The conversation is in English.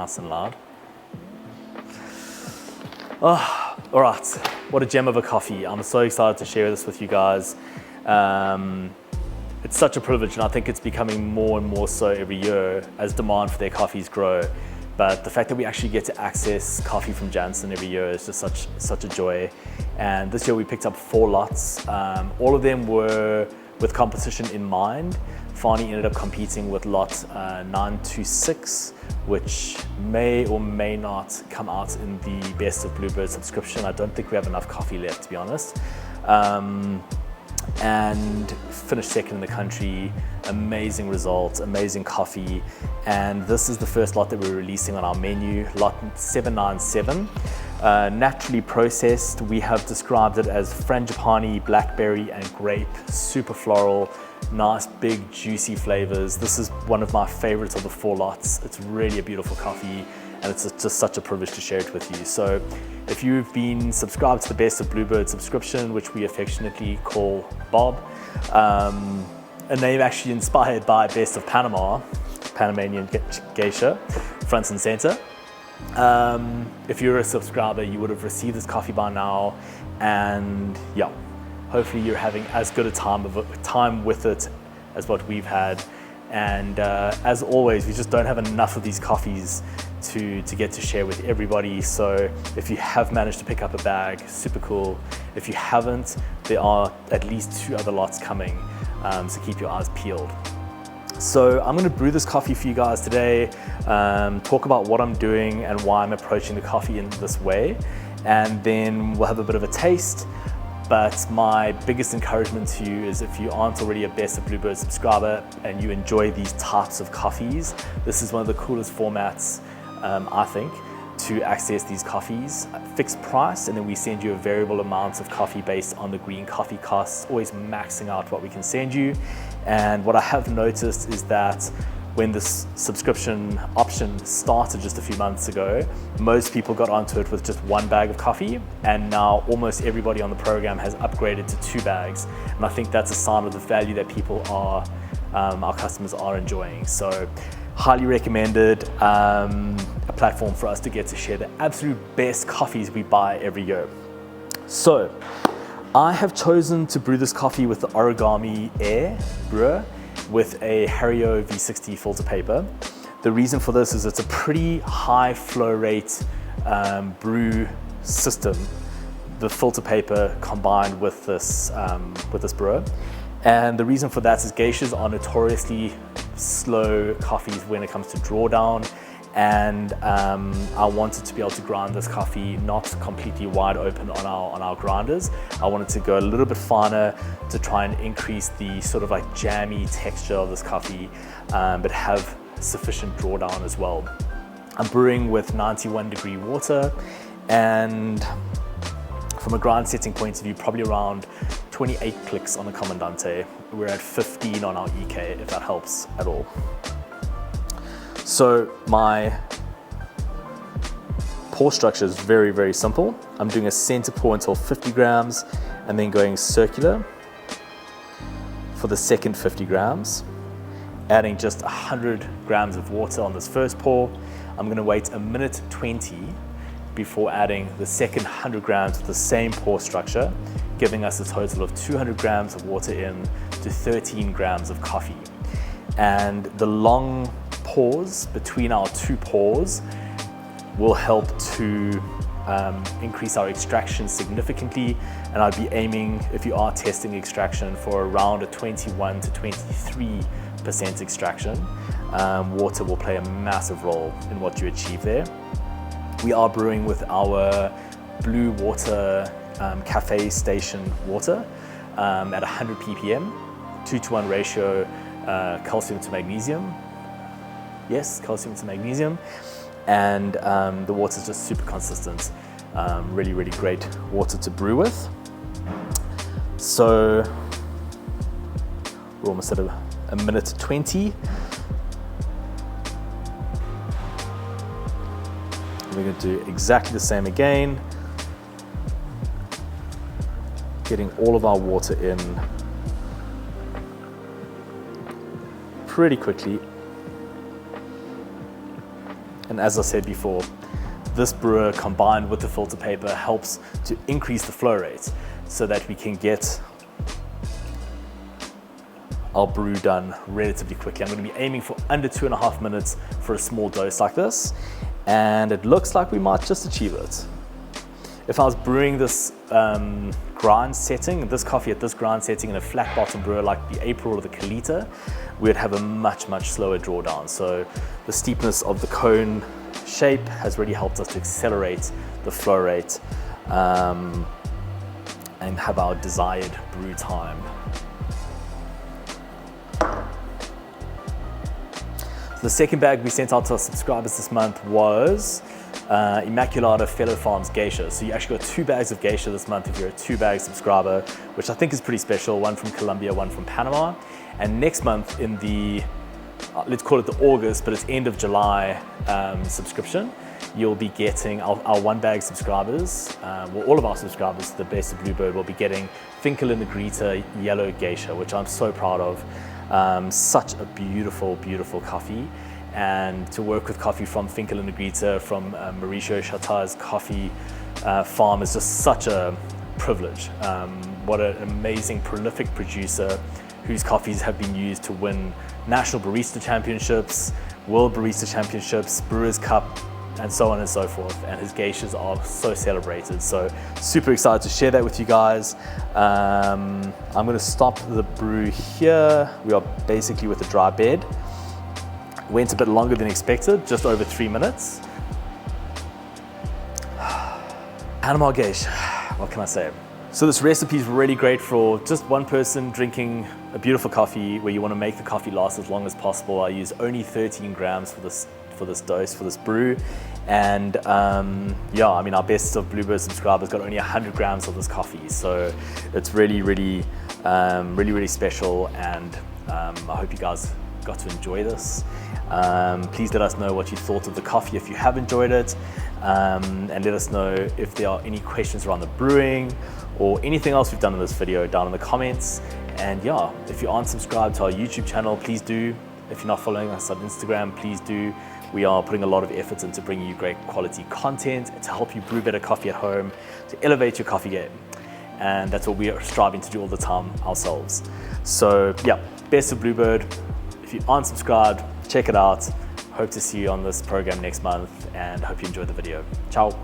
nice and loud. Oh, all right, what a gem of a coffee. I'm so excited to share this with you guys. It's such a privilege, and I think it's becoming more and more so every year as demand for their coffees grow. But the fact that we actually get to access coffee from Janson every year is just such a joy. And this year we picked up 4 lots. All of them were with competition in mind. Fani ended up competing with lot 926, which may or may not come out in the Best of Bluebird subscription. I don't think we have enough coffee left, to be honest. And finished second in the country. Amazing results, amazing coffee. And this is the first lot that we're releasing on our menu, lot 797. Naturally processed, we have described it as frangipani, blackberry and grape, super floral, nice big juicy flavors. This is one of my favorites of the 4 lots. It's really a beautiful coffee, and it's just such a privilege to share it with you. So if you've been subscribed to the Best of Bluebird subscription, which we affectionately call Bob, a name actually inspired by Best of Panama, Panamanian Geisha, front and center. If you're a subscriber, you would have received this coffee by now, and yeah, hopefully you're having as good a time with it as what we've had. And as always, we just don't have enough of these coffees to get to share with everybody. So if you have managed to pick up a bag, super cool. If you haven't, there are at least 2 other lots coming, so keep your eyes peeled. So I'm gonna brew this coffee for you guys today, talk about what I'm doing and why I'm approaching the coffee in this way, and then we'll have a bit of a taste. But my biggest encouragement to you is, if you aren't already a Best of Bluebird subscriber and you enjoy these types of coffees, this is one of the coolest formats, I think, to access these coffees. Fixed price, and then we send you a variable amount of coffee based on the green coffee costs, always maxing out what we can send you. And what I have noticed is that when this subscription option started just a few months ago, most people got onto it with just 1 bag of coffee, and now almost everybody on the program has upgraded to 2 bags. And I think that's a sign of the value that people are, our customers are enjoying. So highly recommended, a platform for us to get to share the absolute best coffees we buy every year. So I have chosen to brew this coffee with the Origami Air brewer with a Hario V60 filter paper. The reason for this is it's a pretty high flow rate brew system, the filter paper combined with this brewer. And the reason for that is geishas are notoriously slow coffees when it comes to drawdown, and I wanted to be able to grind this coffee not completely wide open on our grinders. I wanted to go a little bit finer to try and increase the sort of like jammy texture of this coffee, but have sufficient drawdown as well. I'm brewing with 91-degree water, and from a grind setting point of view, probably around 28 clicks on the Comandante. We're at 15 on our EK, if that helps at all. So my pour structure is very, very simple. I'm doing a center pour until 50 grams and then going circular for the second 50 grams, adding just 100 grams of water on this first pour. I'm gonna wait 1:20 before adding the second 100 grams with the same pour structure, giving us a total of 200 grams of water in to 13 grams of coffee. And the long pause between our 2 pours will help to increase our extraction significantly, and I'd be aiming, if you are testing extraction, for around a 21 to 23% extraction. Water will play a massive role in what you achieve there. We are brewing with our Blue water cafe station water at 100 ppm, 2:1 ratio calcium to magnesium. Yes, calcium to magnesium. And the water is just super consistent. Really, really great water to brew with. So we're almost at a 1:20. We're going to do exactly the same again, getting all of our water in pretty quickly. And as I said before, this brewer combined with the filter paper helps to increase the flow rate so that we can get our brew done relatively quickly. I'm going to be aiming for under 2.5 minutes for a small dose like this, and it looks like we might just achieve it. If I was brewing this grind setting, this coffee at this grind setting in a flat bottom brewer like the April or the Kalita, we'd have a much slower drawdown. So the steepness of the cone shape has really helped us to accelerate the flow rate and have our desired brew time. The second bag we sent out to our subscribers this month was Immaculata Fellow Farms Geisha. So you actually got 2 bags of Geisha this month if you're a 2-bag subscriber, which I think is pretty special. One from Colombia, one from Panama. And next month in the, let's call it the August, but it's end of July subscription, you'll be getting our 1-bag subscribers, well, all of our subscribers to the Best of Bluebird will be getting Finkel and Negrita Yellow Geisha, which I'm so proud of. Such a beautiful coffee, and to work with coffee from Finkel and Negrita, from Mauricio Chattaz's coffee farm is just such a privilege. What an amazing, prolific producer whose coffees have been used to win National Barista Championships, World Barista Championships, Brewers Cup, and so on and so forth. And his geishas are so celebrated. So super excited to share that with you guys. I'm gonna stop the brew here. We are basically with a dry bed. Went a bit longer than expected, just over 3 minutes. Panama Geisha, what can I say? So this recipe is really great for just one person drinking a beautiful coffee where you want to make the coffee last as long as possible. I use only 13 grams for this dose, for this brew. And yeah, I mean, our Best of Bluebird subscribers got only 100 grams of this coffee. So it's really special. And I hope you guys got to enjoy this. Please let us know what you thought of the coffee if you have enjoyed it. And let us know if there are any questions around the brewing or anything else we've done in this video down in the comments. And yeah, if you aren't subscribed to our YouTube channel, please do. If you're not following us on Instagram, please do. We are putting a lot of effort into bringing you great quality content to help you brew better coffee at home, to elevate your coffee game. And that's what we are striving to do all the time ourselves. So yeah, Best of Bluebird. If you aren't subscribed, check it out. Hope to see you on this program next month and hope you enjoyed the video. Ciao.